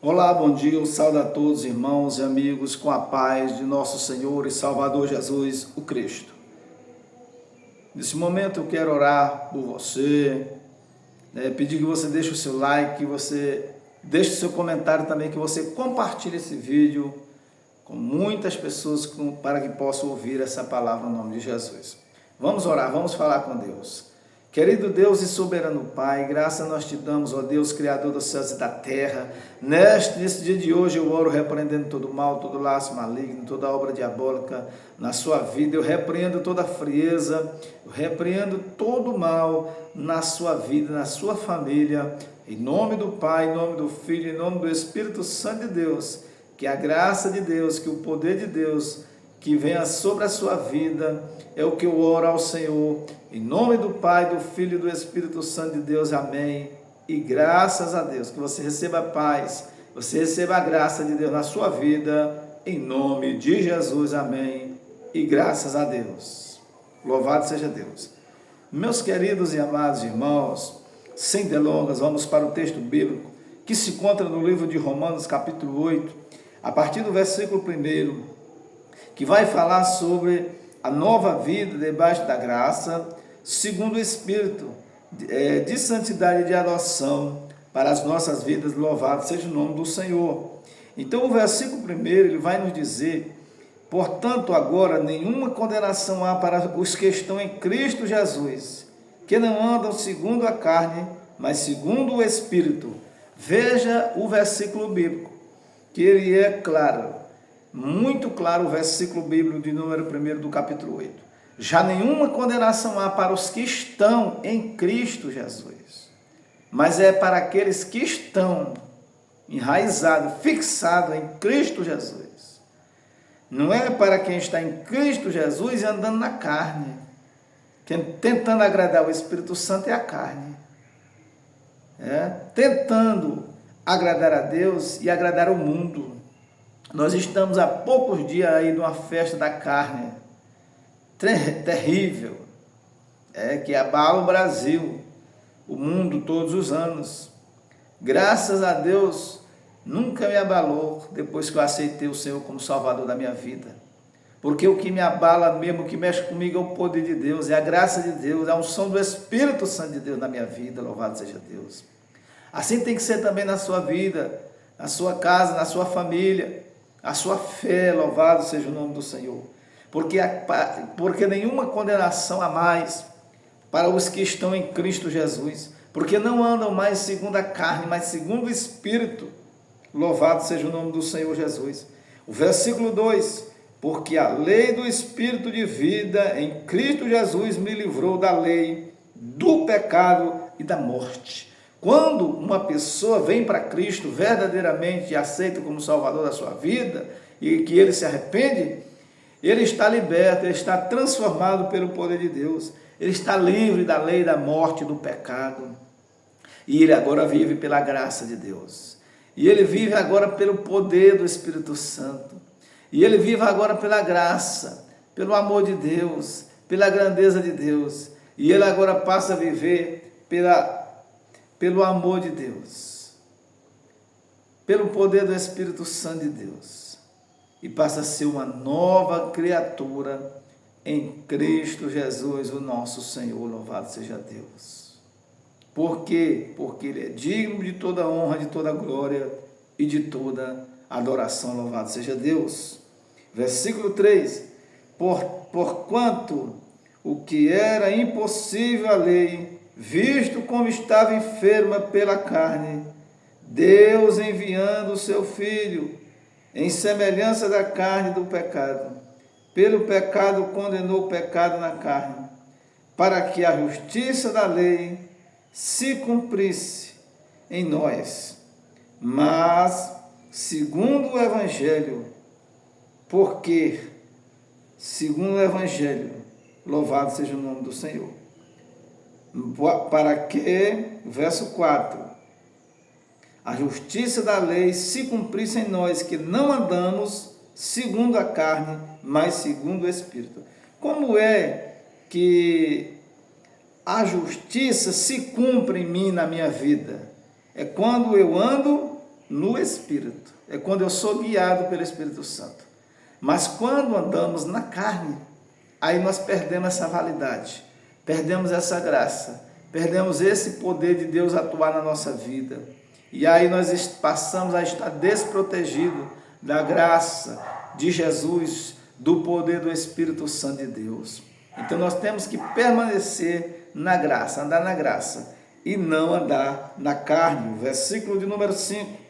Olá, bom dia, eu saúdo a todos, irmãos e amigos, com a paz de nosso Senhor e Salvador Jesus, o Cristo. Nesse momento eu quero orar por você, pedir que você deixe o seu like, que você deixe o seu comentário também, que você compartilhe esse vídeo com muitas pessoas para que possam ouvir essa palavra no nome de Jesus. Vamos orar, vamos falar com Deus. Querido Deus e soberano Pai, graça nós te damos, ó Deus, Criador dos céus e da terra. Nesse dia de hoje eu oro repreendendo todo mal, todo laço maligno, toda obra diabólica na sua vida. Eu repreendo toda frieza, eu repreendo todo mal na sua vida, na sua família. Em nome do Pai, em nome do Filho, em nome do Espírito Santo de Deus, que a graça de Deus, que o poder de Deus, que venha sobre a sua vida, é o que eu oro ao Senhor, em nome do Pai, do Filho e do Espírito Santo de Deus, amém, e graças a Deus, que você receba a paz, você receba a graça de Deus na sua vida, em nome de Jesus, amém, e graças a Deus, louvado seja Deus. Meus queridos e amados irmãos, sem delongas, vamos para o texto bíblico, que se encontra no livro de Romanos, capítulo 8, a partir do versículo 1, que vai falar sobre a nova vida debaixo da graça, segundo o Espírito de santidade e de adoção para as nossas vidas, louvado seja o nome do Senhor. Então o versículo 1, ele vai nos dizer: portanto agora nenhuma condenação há para os que estão em Cristo Jesus, que não andam segundo a carne, mas segundo o Espírito. Veja o versículo bíblico, que ele é claro, muito claro, o versículo bíblico de número 1 do capítulo 8. Já nenhuma condenação há para os que estão em Cristo Jesus, mas é para aqueles que estão enraizados, fixados em Cristo Jesus. Não é para quem está em Cristo Jesus e andando na carne, tentando agradar o Espírito Santo e a carne, tentando agradar a Deus e agradar o mundo. Nós estamos há poucos dias aí de uma festa da carne terrível, que abala o Brasil, o mundo todos os anos. Graças a Deus, nunca me abalou depois que eu aceitei o Senhor como Salvador da minha vida. Porque o que me abala mesmo, o que mexe comigo é o poder de Deus, é a graça de Deus, é a unção do Espírito Santo de Deus na minha vida, louvado seja Deus. Assim tem que ser também na sua vida, na sua casa, na sua família. A sua fé, louvado seja o nome do Senhor, porque nenhuma condenação há mais para os que estão em Cristo Jesus, porque não andam mais segundo a carne, mas segundo o Espírito, louvado seja o nome do Senhor Jesus. O versículo 2, porque a lei do Espírito de vida em Cristo Jesus me livrou da lei, do pecado e da morte. Quando uma pessoa vem para Cristo verdadeiramente e aceita como Salvador da sua vida e que ele se arrepende, ele está liberto, ele está transformado pelo poder de Deus, ele está livre da lei da morte e do pecado, e ele agora vive pela graça de Deus, e ele vive agora pelo poder do Espírito Santo, e ele vive agora pela graça, pelo amor de Deus, pela grandeza de Deus, e ele agora passa a viver pelo amor de Deus, pelo poder do Espírito Santo de Deus, e passa a ser uma nova criatura em Cristo Jesus, o nosso Senhor, louvado seja Deus. Por quê? Porque Ele é digno de toda honra, de toda glória e de toda adoração, louvado seja Deus. Versículo 3, porquanto o que era impossível à lei, visto como estava enferma pela carne, Deus enviando o seu Filho, em semelhança da carne do pecado, pelo pecado condenou o pecado na carne, para que a justiça da lei se cumprisse em nós, mas segundo o Evangelho, porque segundo o Evangelho, louvado seja o nome do Senhor, para que, verso 4, a justiça da lei se cumprisse em nós, que não andamos segundo a carne, mas segundo o Espírito. Como é que a justiça se cumpre em mim, na minha vida? É quando eu ando no Espírito, é quando eu sou guiado pelo Espírito Santo. Mas quando andamos na carne, aí nós perdemos essa validade, perdemos essa graça, perdemos esse poder de Deus atuar na nossa vida. E aí nós passamos a estar desprotegidos da graça de Jesus, do poder do Espírito Santo de Deus. Então nós temos que permanecer na graça, andar na graça e não andar na carne. Versículo de número 5.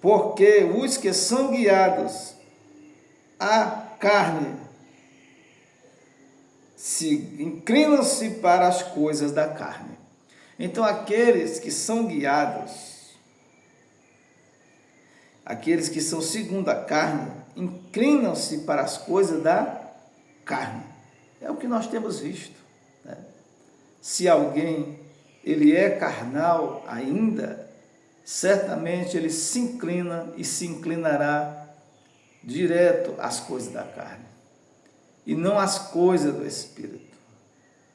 Porque os que são guiados à carne inclinam-se para as coisas da carne. Então aqueles que são guiados, aqueles que são segundo a carne, inclinam-se para as coisas da carne. É o que nós temos visto, né? Se alguém ele é carnal ainda, certamente ele se inclina e se inclinará direto às coisas da carne, e não às coisas do Espírito,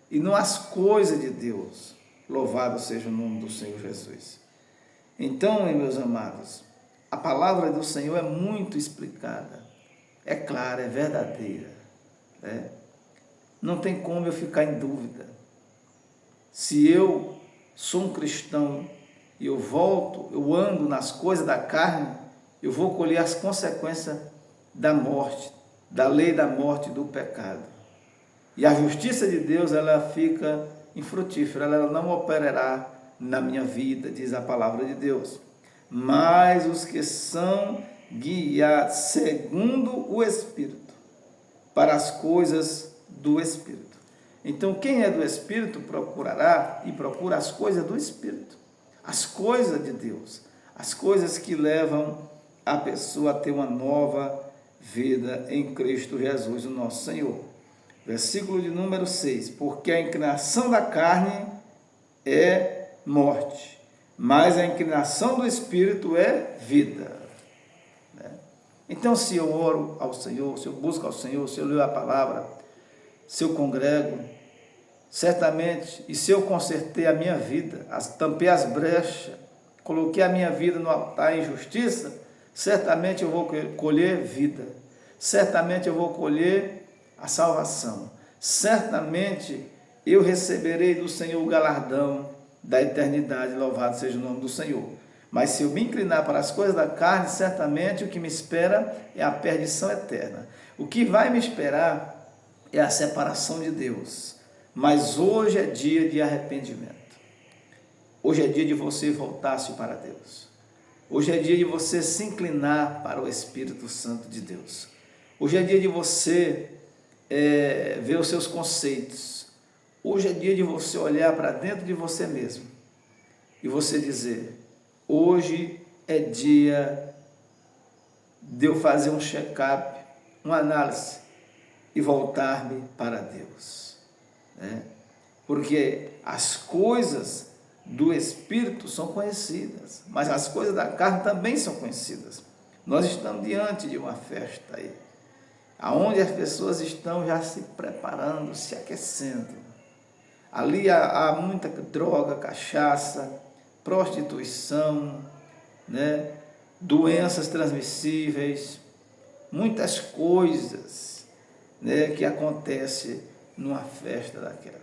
e não às coisas de Deus. Louvado seja o nome do Senhor Jesus. Então, meus amados, a palavra do Senhor é muito explicada, é clara, é verdadeira, né? Não tem como eu ficar em dúvida. Se eu sou um cristão e eu ando nas coisas da carne, eu vou colher as consequências da morte, da lei da morte e do pecado. E a justiça de Deus, ela fica infrutífera, ela não operará na minha vida, diz a palavra de Deus. Mas os que são guiados segundo o Espírito, para as coisas do Espírito. Então, quem é do Espírito procurará e procura as coisas do Espírito, as coisas de Deus, as coisas que levam a pessoa a ter uma nova vida em Cristo Jesus, o nosso Senhor. Versículo de número 6. Porque a inclinação da carne é morte, mas a inclinação do Espírito é vida. Então, se eu oro ao Senhor, se eu busco ao Senhor, se eu leio a palavra, se eu congrego, certamente, e se eu consertei a minha vida, tampei as brechas, coloquei a minha vida no altar em justiça, certamente eu vou colher vida, certamente eu vou colher a salvação, certamente eu receberei do Senhor o galardão da eternidade, louvado seja o nome do Senhor. Mas se eu me inclinar para as coisas da carne, certamente o que me espera é a perdição eterna. O que vai me esperar é a separação de Deus. Mas hoje é dia de arrependimento. Hoje é dia de você voltar-se para Deus. Hoje é dia de você se inclinar para o Espírito Santo de Deus. Hoje é dia de você ver os seus conceitos. Hoje é dia de você olhar para dentro de você mesmo e você dizer: hoje é dia de eu fazer um check-up, uma análise e voltar-me para Deus, né? Porque as coisas do Espírito são conhecidas, mas as coisas da carne também são conhecidas. Nós estamos diante de uma festa aí, aonde as pessoas estão já se preparando, se aquecendo. Ali há muita droga, cachaça, prostituição, né? Doenças transmissíveis, muitas coisas, né, que acontecem numa festa daquela.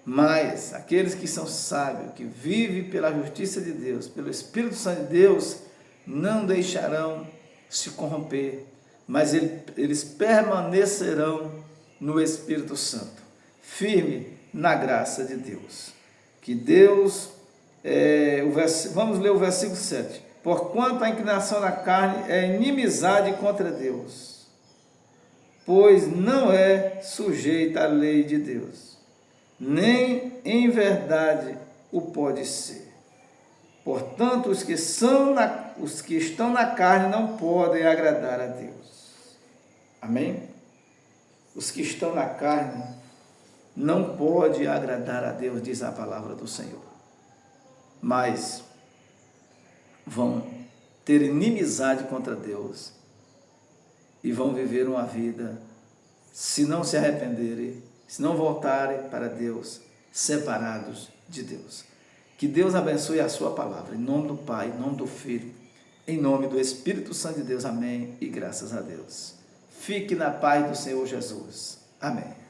Mas aqueles que são sábios, que vivem pela justiça de Deus, pelo Espírito Santo de Deus, não deixarão se corromper, mas eles permanecerão no Espírito Santo, firme na graça de Deus. Que Deus, vamos ler o versículo 7. Porquanto a inclinação da carne é inimizade contra Deus, pois não é sujeita à lei de Deus, nem em verdade o pode ser. Portanto, os que estão na carne não podem agradar a Deus. Amém? Os que estão na carne não podem agradar a Deus, diz a palavra do Senhor. Mas vão ter inimizade contra Deus e vão viver uma vida, se não se arrependerem, se não voltarem para Deus, separados de Deus. Que Deus abençoe a sua palavra, em nome do Pai, em nome do Filho Em nome do Espírito Santo de Deus, amém e graças a Deus. Fique na paz do Senhor Jesus. Amém.